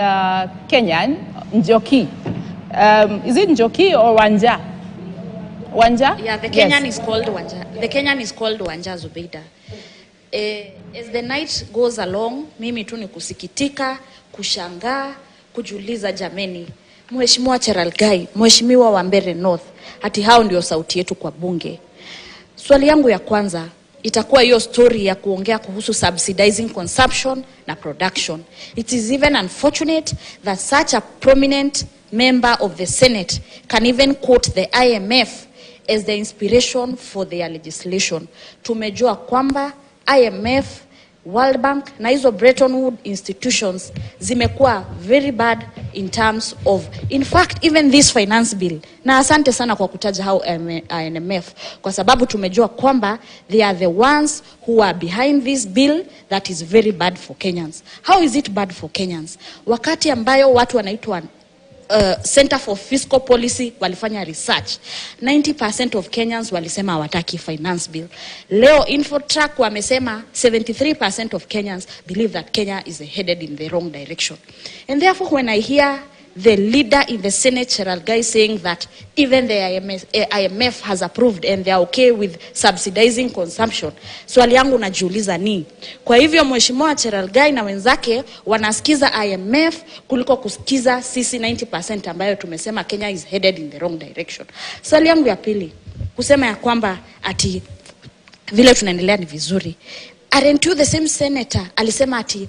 Kenyan, Njoki. Is it Njoki or Wanja? Wanja? Yeah, the Kenyan is called Wanja. The Kenyan is called Wanja Zubeida. As the night goes along, mimi tu ni kusikitika, kushangaa, kujiuliza jameni. Mheshimiwa Cherargei, Mheshimiwa wa Mbeere North, hati hao ndio sauti yetu kwa bunge. Swali yangu ya kwanza itakuwa hiyo story ya kuongea kuhusu subsidizing consumption na production. It is even unfortunate that such a prominent member of the Senate can even quote the IMF as the inspiration for their legislation. Tumejua kwamba IMF, World Bank na hizo Bretton Woods institutions zimekuwa very bad in terms of, in fact, even this finance bill. Na asante sana kwa kutaja hao IMF, kwa sababu tumejua kwamba they are the ones who are behind this bill that is very bad for Kenyans. How is it bad for Kenyans? Wakati ambayo watu wanaitwa Center for Fiscal Policy walifanya research, 90% of Kenyans walisema hawataki finance bill. Leo Infotrack wamesema 73% of Kenyans believe that Kenya is headed in the wrong direction. And therefore when I hear the leader in the Senate, Cherargei, saying that even the IMF has approved and they are okay with subsidizing consumption, swali yangu najiuliza ni, kwa hivyo Mheshimiwa Cherargei na wenzake wanasikiza IMF kuliko kusikiza sisi 90% ambayo tumesema Kenya is headed in the wrong direction? Swali yangu ya pili, kusema ya kwamba ati vile tunaendelea ni vizuri. Aren't you the same senator alisema ati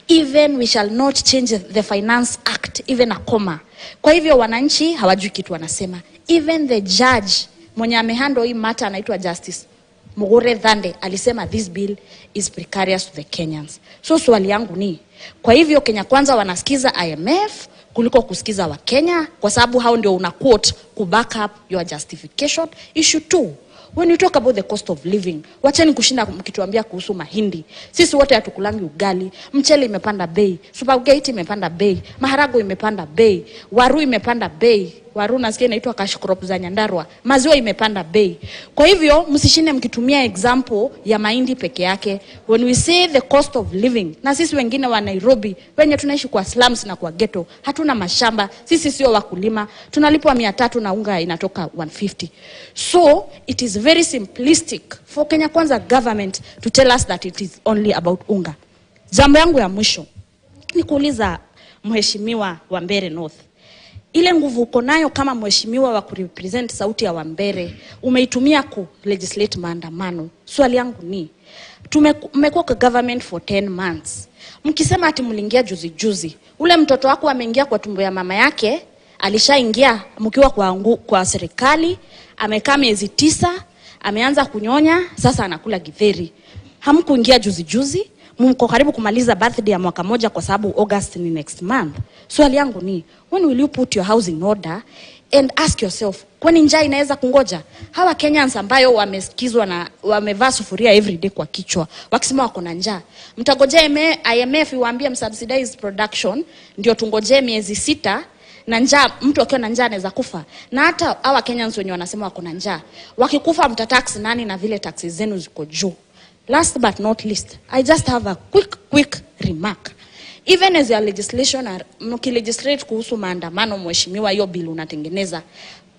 even we shall not change the Finance Act, even a comma. Kwa hivyo wananchi hawajui kitu wanasema. Even the judge mwenye amehandle hii matter anaitwa Justice Mugure Dhande alisema this bill is precarious to the Kenyans. So swali yangu ni, kwa hivyo Kenya Kwanza wanasikiza IMF kuliko kusikiza wa Kenya, kwa sababu hao ndio una quote ku back up your justification? Issue 2, when you talk about the cost of living, wacheni kushinda mkituambia kuhusu mahindi. Sisi wote hatukulangi ugali. Mchele imepanda bei, spaghetti imepanda bei, maharago imepanda bei, waru imepanda bei. Waru nasikia inaitwa cash crop za Nyandarua. Maziwa imepanda bei. Kwa hivyo msishinde mkitumia example ya mahindi peke yake. When we say the cost of living, na sisi wengine wa Nairobi wenye tunaishi kwa slums na kwa ghetto, hatuna mashamba, sisi sio wakulima, tunalipwa 300 na unga inatoka 150. So it is very simplistic for Kenya Kwanza government to tell us that it is only about unga. Jambo yangu ya mwisho ni kuuliza Mheshimiwa wa Mbeere North, ile nguvu uko nayo kama mheshimiwa wa kurepresent sauti ya Wambere umeitumia ku legislate maandamano. Swali yangu ni, tumekuwa kwa government for 10 months. Mkisema ati mliingia juzi, ule mtoto wako ameingia kwa tumbo ya mama yake, alishaingia mkiwa kwa serikali, amekaa miezi 9, ameanza kunyonya, sasa anakula githeri. Hamkuingia juzi, mko karibu kumaliza birthday ya mwaka moja kwa sababu August ni next month. Swali yangu ni, when will you put your house in order and ask yourself, kwani njaa inaweza kungoja? Hawa Kenyans ambayo wamesikizwa na wamevaa sufuria every day kwa kichwa wakisema wako na njaa, mtangojea IMF iwaambie msubsidize production ndio tungojee miezi 6? Na njaa, mtu akiwa na njaa anaweza kufa. Na hata hawa Kenyans wenye wanasema wako na njaa, wakikufa mtatax nani na vile taxes zenu ziko juu? Last but not least, I just have a quick remark. Even as your legislation mkilegislate kuhusu maandamano, mheshimiwa, hiyo bill unatengeneza,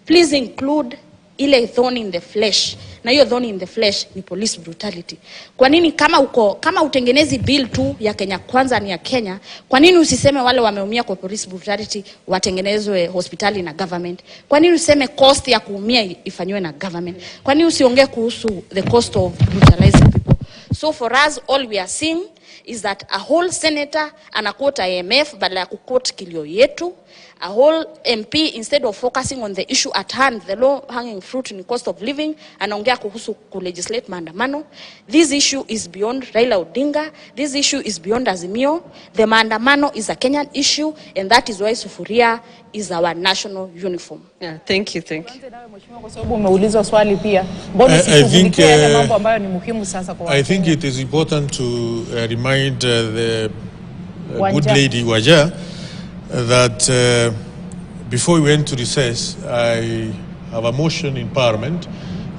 please include ile thorn in the flesh. Na hiyo thorn in the flesh ni police brutality. Kwa nini kama utengenezi bill tu ya Kenya Kwanza ni ya Kenya, kwa nini usiseme wale wameumia kwa police brutality watengenezwe hospitali na government? Kwa nini useme cost ya kuumia ifanywe na government? Kwa nini usiongee kuhusu the cost of brutalizing people? So for us, all we are seeing is that a whole senator anaquote IMF badala ya kuquote kilio yetu. A whole MP, instead of focusing on the issue at hand, the low hanging fruit in cost of living, anaongea kuhusu kulegislate maandamano. This issue is beyond Raila Odinga. This issue is beyond Azimio. The maandamano is a Kenyan issue, and that is why sufuria is our national uniform. Yeah, thank you. I think it is important to remind the good lady Waja that before we went to recess, I have a motion in Parliament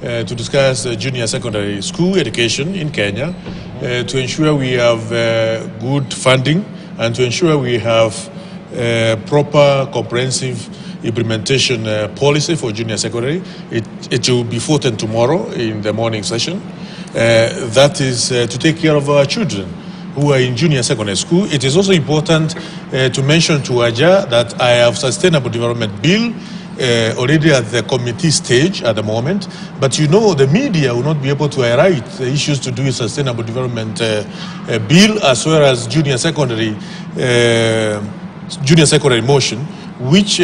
to discuss junior secondary school education in Kenya, to ensure we have good funding and to ensure we have proper, comprehensive implementation policy for junior secondary. It will be voted tomorrow in the morning session. That is to take care of our children who are in junior secondary school. It is also important to mention to Waja that I have Sustainable Development Bill already at the committee stage at the moment, but you know the media will not be able to highlight the issues to do with Sustainable Development Bill as well as junior secondary motion, which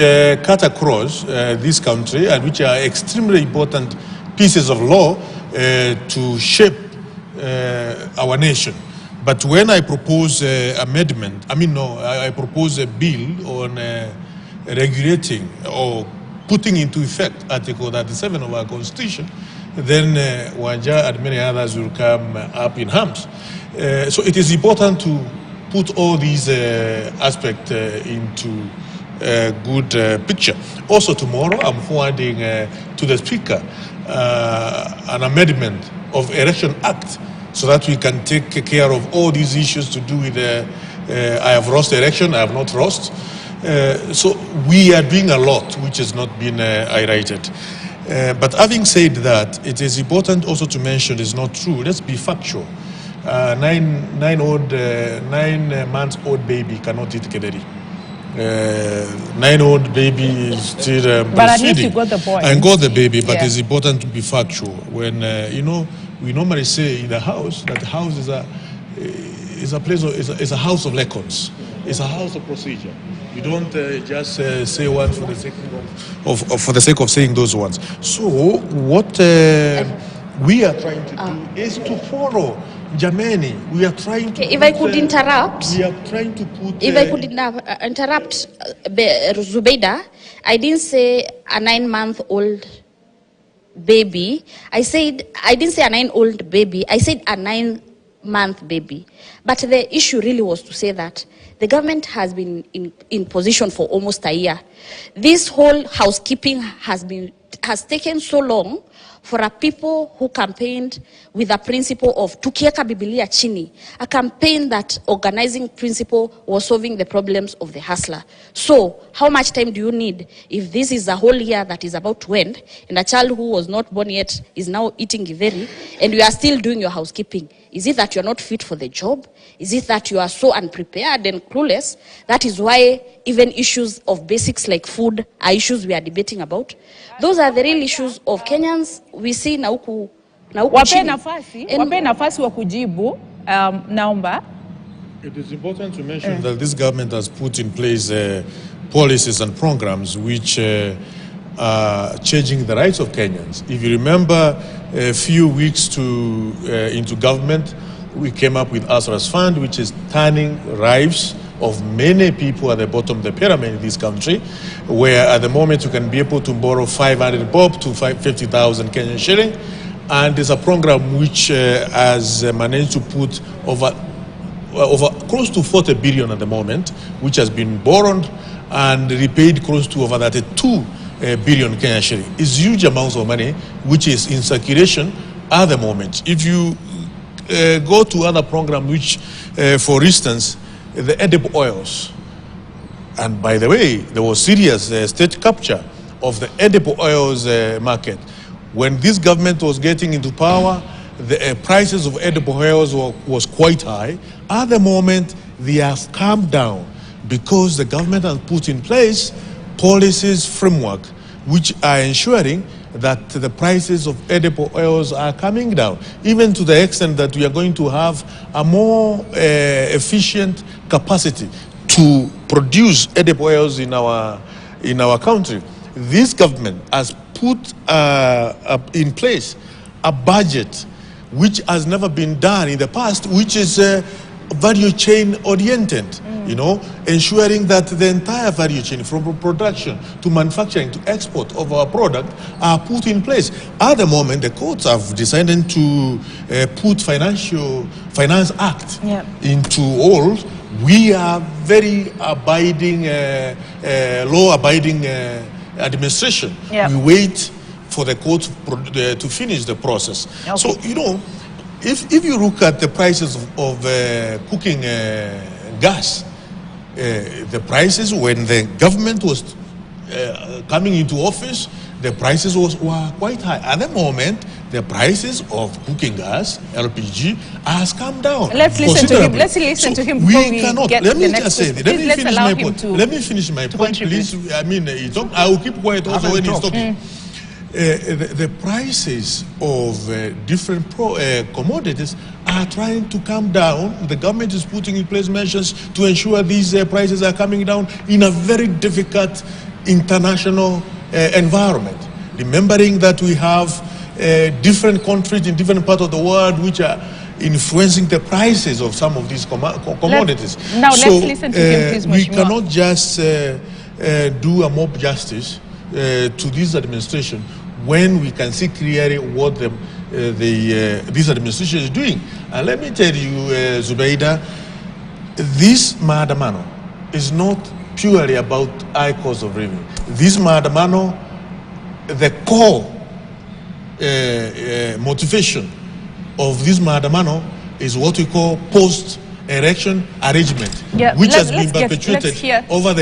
cut across this country and which are extremely important pieces of law to shape our nation. But when I propose amendment, I propose a bill on regulating or putting into effect Article 37 of our Constitution, then Wanja and many others will come up in arms. So it is important to put all these aspects into a good picture. Also tomorrow, I'm forwarding to the Speaker an amendment of Election Act so that we can take care of all these issues to do with I have lost the election, I have not lost. So we are doing a lot which has not been highlighted. But having said that, it is important also to mention it's not true. Let's be factual. 9 months old baby cannot eat kederi. 9-old baby is still but at least you got the point. I got the baby, but it's important to be factual. When we normally say in the house that the house is a place of, is a house of records. It's a house of procedure. You don't just say one for the sake of saying those ones. So what we are trying to do is to follow Jameni. We are trying to. If I could interrupt. We are trying to put. If I could interrupt, Zubeida, I didn't say a 9-month-old baby. I didn't say a 9-old baby. I said a 9-month baby. But the issue really was to say that the government has been in position for almost a year. This whole housekeeping has taken so long for a people who campaigned with a principle of tukieka Biblia chini, a campaign that organizing principle was solving the problems of the hustler. So how much time do you need if this is a whole year that is about to end and a child who was not born yet is now eating githeri and you are still doing your housekeeping? Is it that you are not fit for the job? Is it that you are so unprepared and clueless? That is why even issues of basics like food are issues we are debating about. Those are the real issues of Kenyans we see na huku chini. Wape nafasi wa kujibu, naomba. It is important to mention that this government has put in place policies and programs which are changing the rights of Kenyans. If you remember, a few weeks into government, we came up with Asra's Fund, which is turning lives of many people at the bottom of the pyramid in this country, where at the moment you can be able to borrow 500 bob to 50,000 Kenyan shilling. And there's a program which has managed to put over close to 40 billion at the moment, which has been borrowed and repaid close to over 32 billion Kenyan shilling. It's huge amounts of money which is in circulation at the moment. If you go to other programs which, for instance, the edible oils, and by the way, there was serious state capture of the edible oils market. When this government was getting into power, the prices of edible oils was quite high. At the moment, they have calmed down because the government has put in place policies, framework, which are ensuring that the prices of edible oils are coming down, even to the extent that we are going to have a more efficient capacity to produce edible oils in our country. This government has put in place a budget which has never been done in the past, which is value chain oriented. Ensuring that the entire value chain from production to manufacturing to export of our product are put in place. At the moment, the courts have decided to put Finance Act into all. We are very abiding, law-abiding administration. We wait for the court to finish the process. Okay. So, if you look at the prices of cooking gas, The prices, when the government was coming into office, the prices were quite high. At the moment, the prices of cooking gas, LPG, has come down. Let's listen to him. Let's listen to him before we cannot. Get let me the next just say question. Let me Let's finish allow my him point. to Let me finish my point, contribute. please. I mean, I will keep quiet also when he's talking. The prices of different commodities are trying to come down. The government is putting in place measures to ensure these prices are coming down in a very difficult international environment. Remembering that we have different countries in different parts of the world which are influencing the prices of some of these commodities. Let's listen to him, please, we Mheshimiwa. cannot just do a mob justice to this administration when we can see clearly what this administration is doing. And let me tell you, Zubeida, this maandamano is not purely about high cost of living. This maandamano, the core motivation of this maandamano is what we call post-election arrangement, which has been perpetuated over the